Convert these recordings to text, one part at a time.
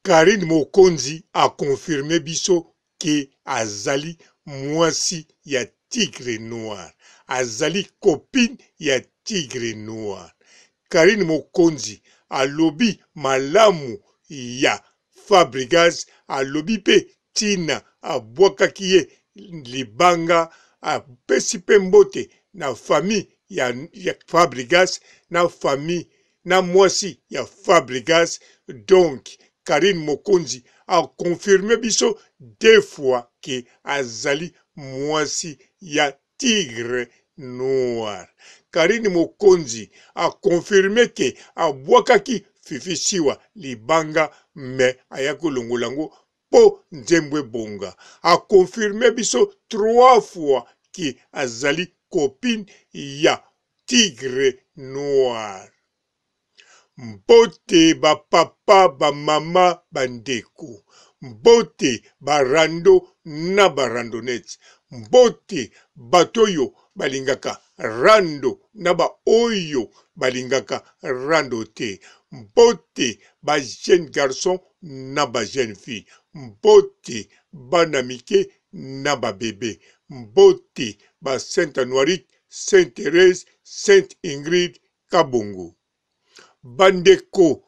Karine Mokonzi a confirmé biso que azali mwasi ya Tigre Noir. Azali copine ya Tigre Noir. Karine Mokonzi alobi malamu ya Fabregas, alobi pe tina abwakaki ye libanga, apesi pe mbote na famille ya Fabregas, na famille na mwasi ya Fabregas. Donc Karine Mokonzi a confirmé biso 2 fois que azali mwasi ya Tigre Noir. Karine Mokonzi a confirmé que abwakaki Fifi Siwa libanga me ayako longolango po nzembwe bonga. A confirmé biso 3 fois que azali copine ya Tigre Noir. Mbote ba papa ba mama bandeko, mbote barando na barandonete, mbote batoyo balingaka rando na ba oyo balingaka rando te, mbote ba jeune garçon na ba jeune fille, mbote bana mike na ba bébé, mbote ba Sainte Anoirite, Sainte Thérèse, Sainte Ingrid Kabongo. Bandeko,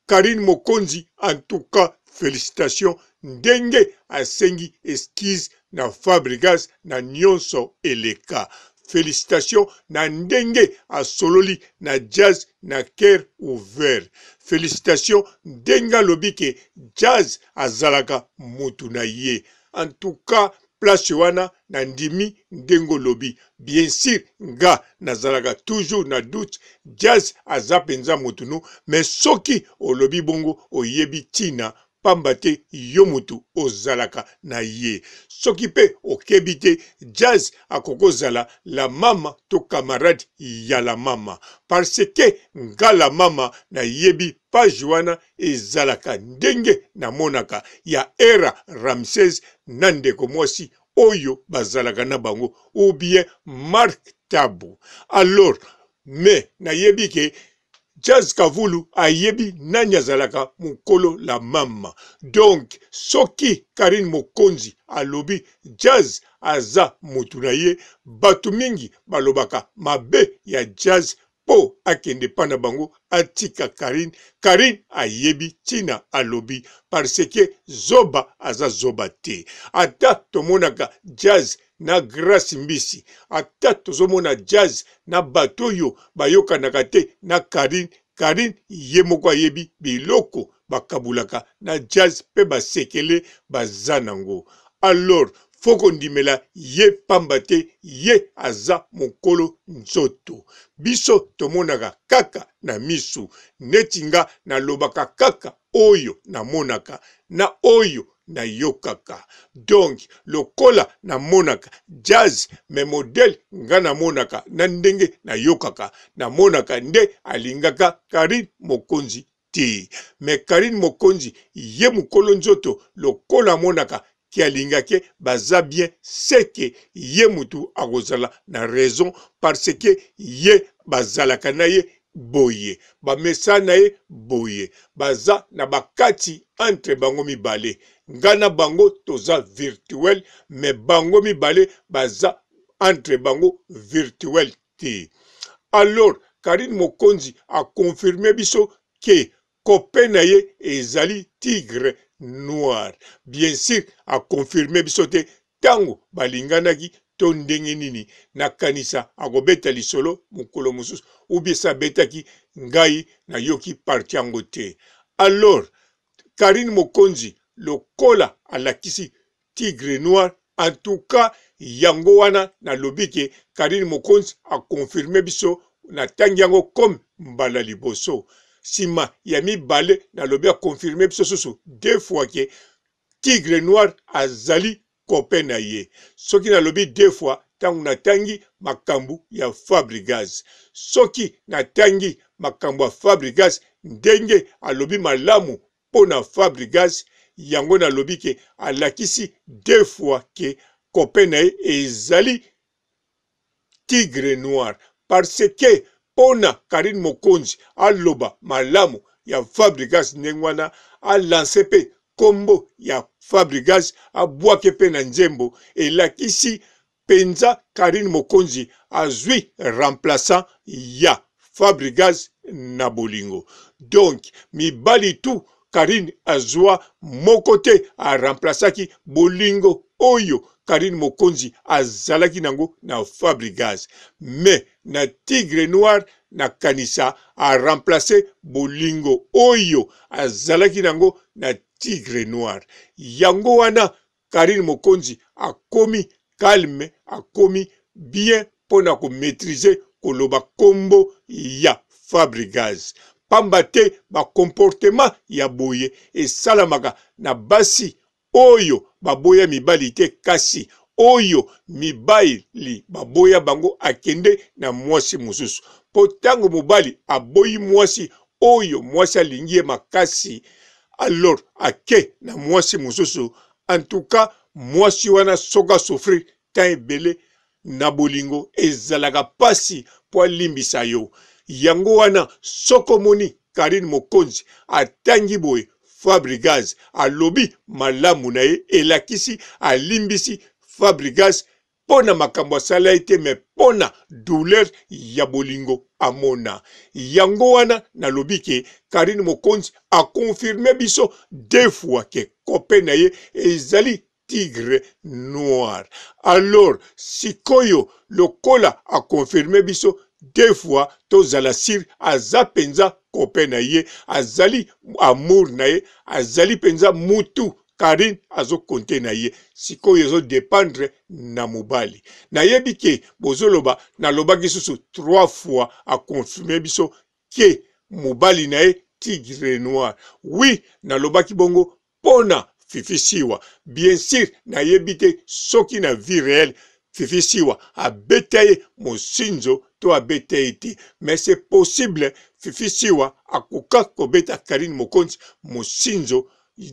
Karine Mokonzi, en tout cas, félicitations. Ndenge asengi esquisse na Fabregas na nyonso eleka. Félicitations na ndenge asololi na jazz na cœur ouvert. Félicitations ndenge lobike jazz azalaka mutu na ye. En tout cas, place wana na ndimi ndengo lobi. Bien sûr, nga nazalaka toujours na doute, jazz azapenza mutunu, mais soki olobi bongo oyebi tina, pambate yo mutu ozalaka na ye. Soki pe okebite, jazz akoko zala la mama to camarade ya la mama. Parce que nga la mama na yebi pajuana ezalaka ndenge na monaka ya era Ramsès nandeko mwasi oyo bazalaka na bango ou bien Marc Tabu. Alors, mais na yebi ke Jazz Kavulu ayebi nani azalaka mukolo la mama. Donc, soki Karine Mokonzi alobi jazz aza mutu na ye, batu mingi balobaka mabe ya jazz po akende pana bango atika Karine. Karine ayebi tina alobi parce que zoba aza zoba te. Ata tomonaka jazz na Grace Mbisi, ata tozomona jazz na batoyo bayokanaka te na Karine. Karine ye moko ayebi biloko bakabulaka na jazz pe basekele bazanango. Alors, foko ndimela ye pambate ye aza mokolo nzoto. Biso tomonaka kaka na misu, netinga na lobaka kaka oyo na monaka, na oyo na yokaka. Donc, lokola na monaka jazz, me model nga na monaka, na ndenge na yokaka, na monaka nde alingaka Karine Mokonzi te. Me Karine Mokonzi ye mokolo nzoto lokola monaka ki alingake baza bien seke ye mutu akozala na raison parce que ye bazalaka na ye boye, bamesa na ye boye, baza na bakati entre bango mibale. Ngana bango toza virtuel, me bango mibale baza entre bango virtuel te. Alors, Karine Mokonzi a confirmé biso que copain na ye ezali Tigre Noir. Bien sûr, a confirmé biso te tango balinganaki to ndenge nini na kanisa akobeta lisolo mukolo mususu ubiesa betaki ngai na yoki parti yango te. Alors, Karine Mokonzi lokola alakisi Tigre Noir, en tout cas yango wana na lobike Karine Mokonzi a confirmé biso na tangi yango comme mbala liboso. Sima ya mibale na lobi a confirmé biso susu 2 fois ke Tigre Noir azali copain na ye. Soki na lobi 2 fois tangu na tangi makambu ya Fabregas. Soki na tangi makambu ya Fabregas ndenge alobi malamu pona Fabregas, yango na lobi ke alakisi 2 fois ke copain na ye ezali Tigre Noir. Parce que pona Karine Mokonzi aloba malamu ya Fabregas ndengwana a lancé pe kombo ya Fabregas a bwake pe na nzembo elakisi penza Karine Mokonzi azwi remplaçant ya Fabregas na bolingo. Donc mibali tu Karine azwa moko te a remplaçaki bolingo oyo Karine Mokonzi azalaki nango na Fabregas. Mais na Tigre Noir na kanisa a remplacé bolingo oyo azalaki nango na Tigre Noir. Yango wana Karine Mokonzi akomi calme, akomi bien pona ko maîtriser koloba kombo ya Fabregas. Pamba te ba comportement ya boye esalamaka na basi oyo baboya mibali te kasi oyo mibali baboya bango akende na mwasi mosusu. Po tango mobali aboyi mwasi oyo mwasi alingi ye makasi, alors ake na mwasi mosusu, en tout cas mwasi wana soka souffrir tan ebele na bolingo ezalaka pasi po alimbisa yo. Yango wana soko moni Karine Mokonzi atangi boye Fabregas alobi malamu na ye elakisi alimbisi Fabregas pona makambo asala ete me pona douleur ya bolingo amona. Yango wana nalobi ke Karine Mokonzi a confirmé biso deux fois ke kope na ye ezali Tigre Noir. Alors sikoyo lokola a confirmé biso deux fois tozala sir aza penza kope na ye, azali amour na ye, azali penza mutu Karine azo konte na ye. Sikoyo ezo dépendre na mobali. Na yebi ke bozoloba na lobaki susu trois fois a confirmé biso ke mobali na ye Tigre Noir. Oui, na lobaki bongo pona Fifi Siwa. Bien sûr, na yebi te soki na vie réelle Fifi Siwa abeta ye mosinzo to abeta ye te. Mais c'est possible Fifi Siwa akoka kobeta Karine Mokonzi mosinzo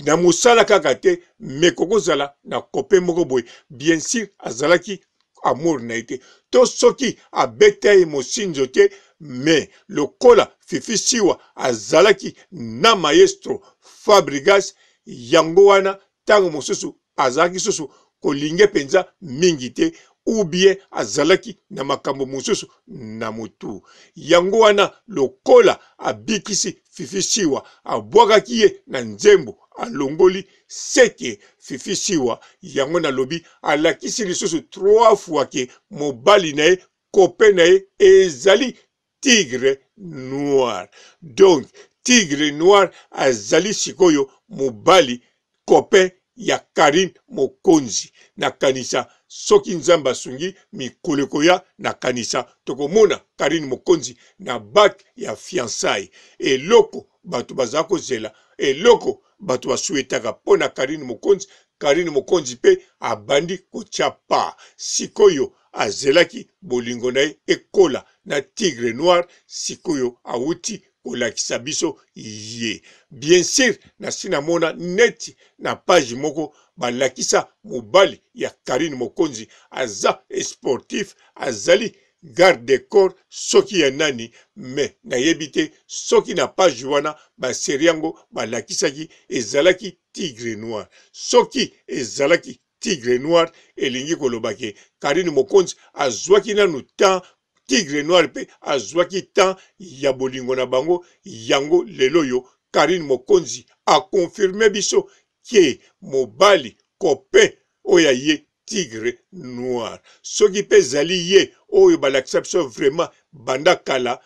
na mosala kaka te, me kokozala na kope moko boye. Bien sûr azalaki amour na ete. To soki abeta ye mosinzo te, me lokola Fifi Siwa azalaki na maestro Fabregas, yango wana tango mosusu azalaki susu kolinge penza mingi te, ou bien azalaki na makambo mosusu na motu. Yango wana lokola abikisi Fifi Siwa abwakaki ye na nzembo alongoli seke Fifi Siwa, yango na lobi alakisi lisusu trois fois ke mobali na ye kope na ye ezali Tigre Noir. Donc Tigre Noir azali sikoyo mobali kope ya Karine Mokonzi. Na kanisa soki nzamba sungi mikoleko ya na kanisa tokomona Karine Mokonzi na bac ya fiançailles. Eloko batu bazako zela, eloko batu basuetaka pona Karine Mokonzi. Karine Mokonzi pe abandi kochapa. Sikoyo azelaki bolingo na ye ekola na Tigre Noir, sikoyo awuti kolakisa biso ye. Bien sûr na sinamona neti na page moko balakisa mobali ya Karine Mokonzi aza sportif, azali garde de corps soki ya nani, me na yebite soki na page wana baseri yango balakisaki ezalaki Tigre Noir. Soki ezalaki Tigre Noir elingi kolobake Karine Mokonzi azwaki nanu temps, Tigre Noir pe azwaki temps ya bolingo na bango. Yango lelo yo Karine Mokonzi a confirmé biso ke mobali kope oya ye Tigre Noir. Soki pe zali ye oyo balakisa biso vraiment banda kala,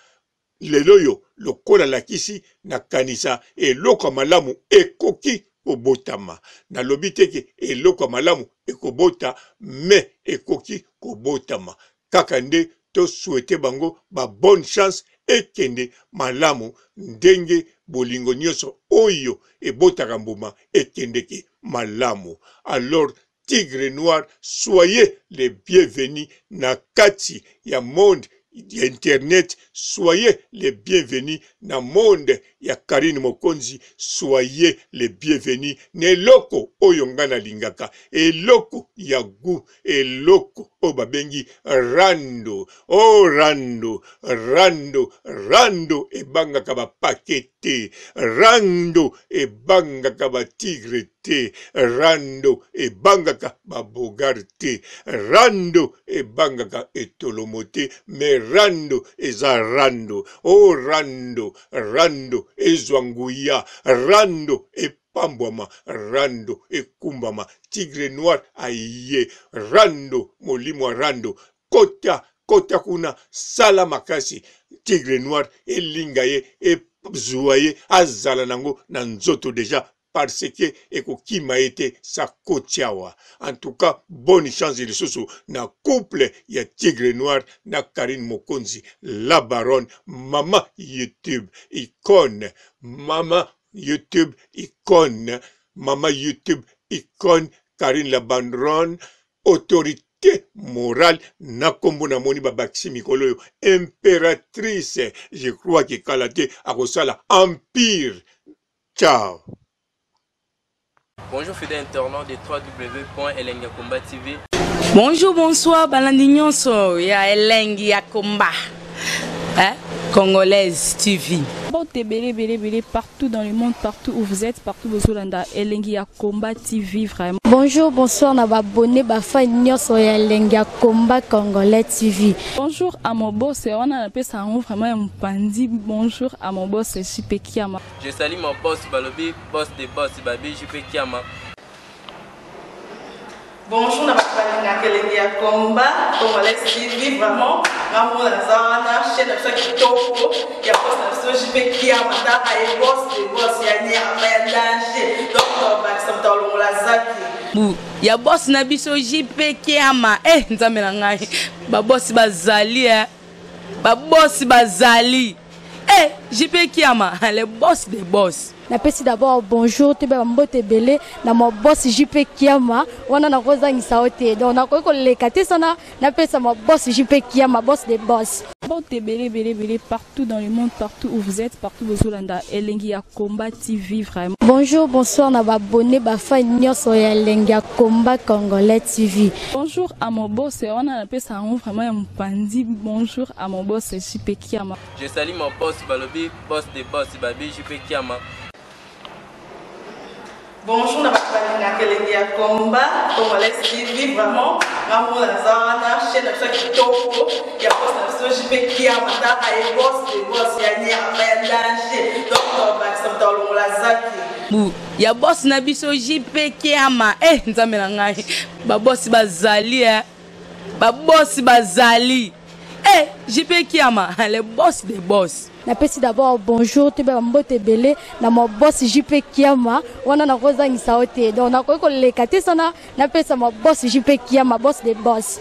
lelo yo lokola lakisi na kanisa eloko malamu ekoki kobotama. Na lobi teke eloko malamu ekobota, me ekoki kobotama. Kaka nde to souhaite bango ba bonne chance ekende malamu ndenge bolingo nyonso oyo ebotaka mbuma ekendeki malamu. Alors Tigre Noir, soyez les bienvenus na kati ya monde Internet, soyez les bienvenus dans le monde. Ya Karine Mokonzi, soyez les bienvenus. Ne loko oyongana lingaka. E loko yagu. E loko obabengi rando. Oh rando. Rando. Rando e banga kaba pakete. Rando e banga kaba tigre te. Rando e banga kaba bogarte. Rando e banga kaba etolomote. Me rando eza rando. Oh rando. Rando ezwanguya. Rando e pambwama. Rando e kumbama. Tigre noir aye. Rando molimwa rando. Kota kuna sala makasi. Tigre noir e lingaye e zuaye azala nango na nzoto deja parce que ekokima ete sa kotiawa. En tout cas, bonne chance lisusu na couple ya Tigre Noir na Karine Mokonzi, la baronne, mama YouTube icône, mama YouTube icône, mama YouTube icône, Karine la baronne, autorité morale na kombo na moni babakisi mikolo yo impératrice. Je crois que Kalate akosala empire. Ciao. Bonjour fidèles internautes de www.elengiakomba TV. Bonjour, bonsoir, balandi nyonso ya Elengi ya Komba. Congolaise TV. Bon, belé partout dans le monde, partout où vous êtes, partout où vous êtes, Elengi ya Komba TV vraiment. Bonjour, bonsoir, na abonné bafa nyonso ya Elengi ya Komba Congolais TV. Bonjour à mon boss, on a appelé ça vraiment un pandi. Bonjour à mon boss, JP Kiama. Je salue mon boss Balobi, boss des boss Babi, JP Kiama. Bonjour, na Elengi ya Komba Congolais TV vraiment. Ngamo na zana chaîne de chaque toko ya boss na JP Kiama ta ay boss des boss ya nyama ya danger. Donc ba samta longola zaki. Ya boss na biso JP Kiama. Nzambe na ngai. Ba boss bazali ba boss bazali. JP Kiama, le boss des boss. Napesi d'abord bonjour, tu peux mbote belé na mon boss JP Kiama. Wana na kozangisa ote. Donc na ko lekate sana napesa mon boss JP Kiama, boss des boss. Bon, belé partout dans le monde, partout où vous êtes, partout où vous êtes, Elengi ya Komba TV vraiment. Bonjour, bonsoir, na abonné bafa nyonso ya Elengi ya Komba Congolais TV. Bonjour à mon boss, on a appelé ça vraiment un pandi. Bonjour à mon boss JP Kiama. Je salue mon boss Balobi, boss des boss Babi, JP Kiama. Bonjour, na Elengi ya Komba Congolais TV vraiment. Ngamo na zana chaîne de chaque toko ya boss na JP Kiama ta ay boss des boss ya nyama ya danger. Donc ba samta longola zaki. Ya boss na biso JP Kiama. Nzambe na ngai. Ba boss bazali ba boss bazali. JP Kiama, le boss des boss. Napesi d'abord bonjour, tu peux mbote belé na mon boss JP Kiama. Wana na kozangisa ote. Donc na ko lekate sana napesa mon boss JP Kiama, boss des boss.